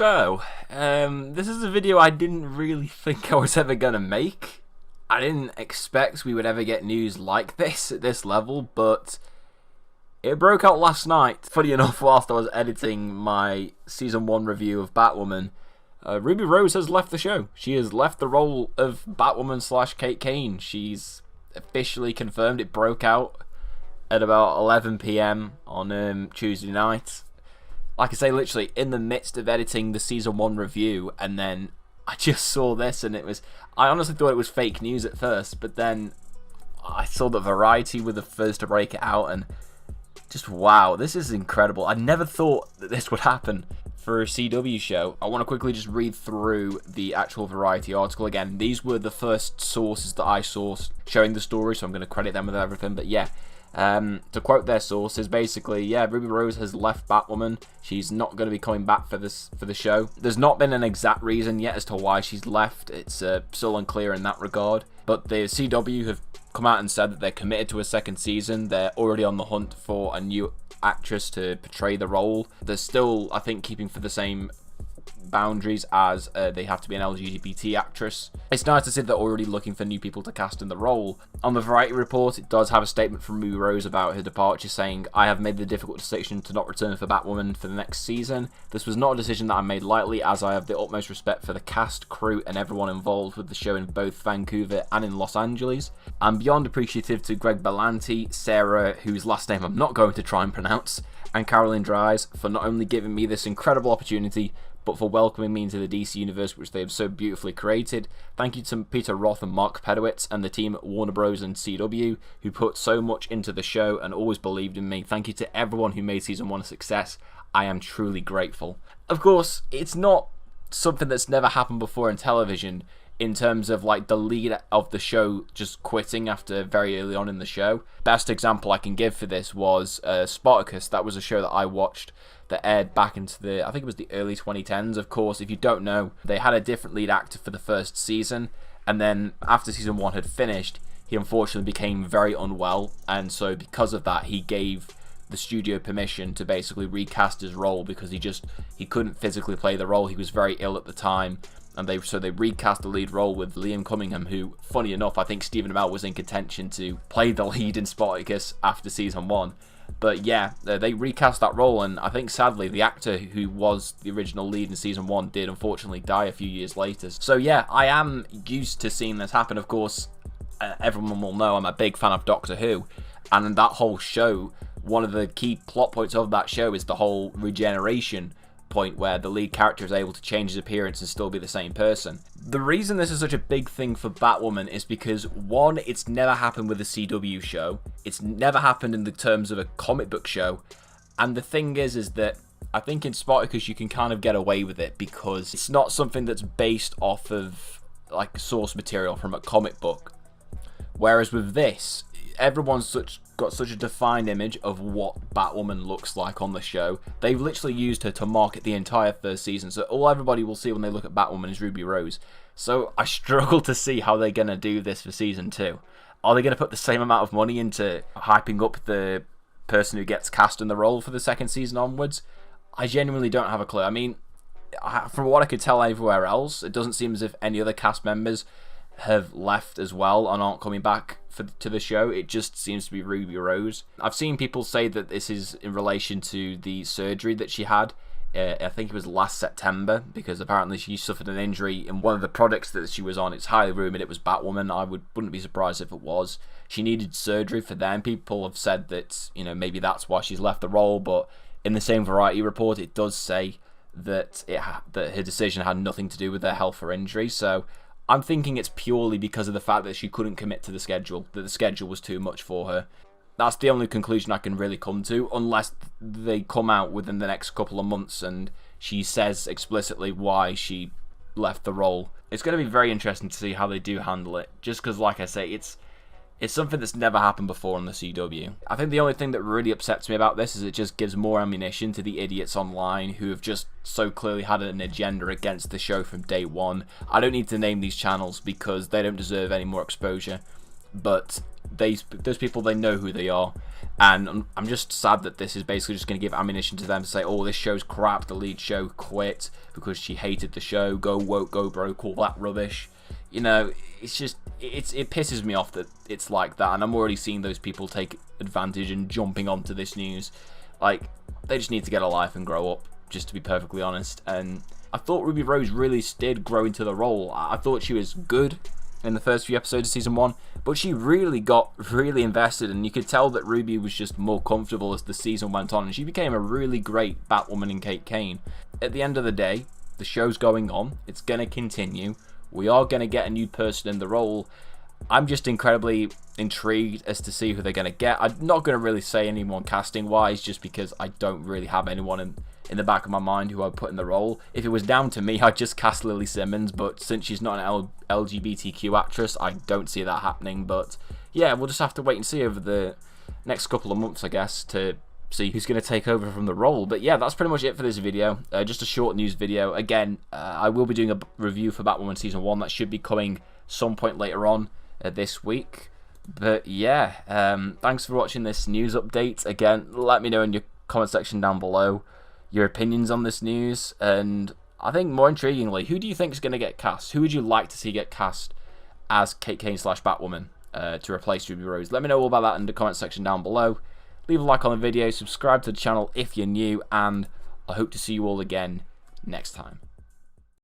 So, this is a video I didn't really think I was ever gonna make. I didn't expect we would ever get news like this at this level, but it broke out last night. Funny enough, whilst I was editing my Season 1 review of Batwoman, Ruby Rose has left the show. She has left the role of Batwoman / Kate Kane. She's officially confirmed. It broke out at about 11 PM on Tuesday night. Like I say, literally in the midst of editing the Season 1 review, and then I just saw this, and I honestly thought it was fake news at first, but then I saw that Variety were the first to break it out, and just wow, this is incredible. I never thought that this would happen for a CW show. I want to quickly just read through the actual Variety article again. These were the first sources that I sourced showing the story, so I'm going to credit them with everything, but yeah. To quote their sources, basically, yeah, Ruby Rose has left Batwoman. She's not going to be coming back for the show. There's not been an exact reason yet as to why she's left. It's still unclear in that regard. But the CW have come out and said that they're committed to a second season. They're already on the hunt for a new actress to portray the role. They're still, I think, keeping for the same boundaries as they have to be an LGBT actress. It's nice to see they're already looking for new people to cast in the role. On the Variety report, it does have a statement from Ruby Rose about her departure, saying, "I have made the difficult decision to not return for Batwoman for the next season. This was not a decision that I made lightly, as I have the utmost respect for the cast, crew, and everyone involved with the show in both Vancouver and in Los Angeles. I'm beyond appreciative to Greg Berlanti, Sarah, whose last name I'm not going to try and pronounce, and Caroline Dries for not only giving me this incredible opportunity, but for welcoming me into the DC universe, which they have so beautifully created. Thank you to Peter Roth and Mark Pedowitz and the team at Warner Bros. And CW, who put so much into the show and always believed in me. Thank you to everyone who made Season 1 a success. I am truly grateful." Of course, it's not something that's never happened before in television, in terms of like the lead of the show just quitting after very early on in the show. Best example I can give for this was Spartacus. That was a show that I watched that aired back into I think it was the early 2010s. Of course, if you don't know, they had a different lead actor for the first season, and then after Season 1 had finished, he unfortunately became very unwell, and so because of that, he gave the studio permission to basically recast his role, because he couldn't physically play the role. He was very ill at the time, and they recast the lead role with Liam Cunningham, who, funny enough, I think Stephen Amell was in contention to play the lead in Spartacus after Season 1. But yeah, they recast that role, and I think sadly the actor who was the original lead in Season 1 did unfortunately die a few years later. So yeah, I am used to seeing this happen. Of course, everyone will know I'm a big fan of Doctor Who, and in that whole show, one of the key plot points of that show is the whole regeneration point where the lead character is able to change his appearance and still be the same person. The reason this is such a big thing for Batwoman is because, one, it's never happened with a CW show, it's never happened in the terms of a comic book show, and the thing is that I think in Spartacus you can kind of get away with it because it's not something that's based off of like source material from a comic book, whereas with this, everyone's got such a defined image of what Batwoman looks like on the show. They've literally used her to market the entire first season, so all everybody will see when they look at Batwoman is Ruby Rose. So I struggle to see how they're going to do this for Season 2. Are they going to put the same amount of money into hyping up the person who gets cast in the role for the second season onwards? I genuinely don't have a clue. I mean, from what I could tell everywhere else, it doesn't seem as if any other cast members have left as well and aren't coming back to the show. It just seems to be Ruby Rose. I've seen people say that this is in relation to the surgery that she had. I think it was last September, because apparently she suffered an injury in one of the products that she was on. It's highly rumoured it was Batwoman. I wouldn't be surprised if it was. She needed surgery for them. People have said that, you know, maybe that's why she's left the role, but in the same Variety report it does say that that her decision had nothing to do with her health or injury. So I'm thinking it's purely because of the fact that she couldn't commit to the schedule, that the schedule was too much for her. That's the only conclusion I can really come to, unless they come out within the next couple of months and she says explicitly why she left the role. It's going to be very interesting to see how they do handle it, just because, like I say, it's something that's never happened before on the CW. I think the only thing that really upsets me about this is it just gives more ammunition to the idiots online who have just so clearly had an agenda against the show from day one. I don't need to name these channels because they don't deserve any more exposure, but those people, they know who they are. And I'm just sad that this is basically just going to give ammunition to them to say, oh, this show's crap, the lead show quit because she hated the show, go woke, go broke, all that rubbish. You know, it's just, it pisses me off that it's like that, and I'm already seeing those people take advantage and jumping onto this news. Like, they just need to get a life and grow up, just to be perfectly honest. And I thought Ruby Rose really did grow into the role. I thought she was good in the first few episodes of season 1, but she really got invested, and you could tell that Ruby was just more comfortable as the season went on, and she became a really great Batwoman in Kate Kane. At the end of the day, the show's going on, it's going to continue, we are going to get a new person in the role. I'm just incredibly intrigued as to see who they're going to get. I'm not going to really say anyone casting wise, just because I don't really have anyone in the back of my mind who I'd put in the role. If it was down to me, I'd just cast Lily Simmons, but since she's not an LGBTQ actress, I don't see that happening. But yeah, we'll just have to wait and see over the next couple of months, I guess, to see who's going to take over from the role. But yeah, that's pretty much it for this video. Just a short news video. Again, I will be doing a review for Batwoman Season 1. That should be coming some point later on this week. But yeah, thanks for watching this news update. Again, let me know in your comment section down below your opinions on this news, and I think more intriguingly, who do you think is going to get cast? Who would you like to see get cast as Kate Kane / Batwoman to replace Ruby Rose? Let me know all about that in the comment section down below. Leave a like on the video, subscribe to the channel if you're new, and I hope to see you all again next time.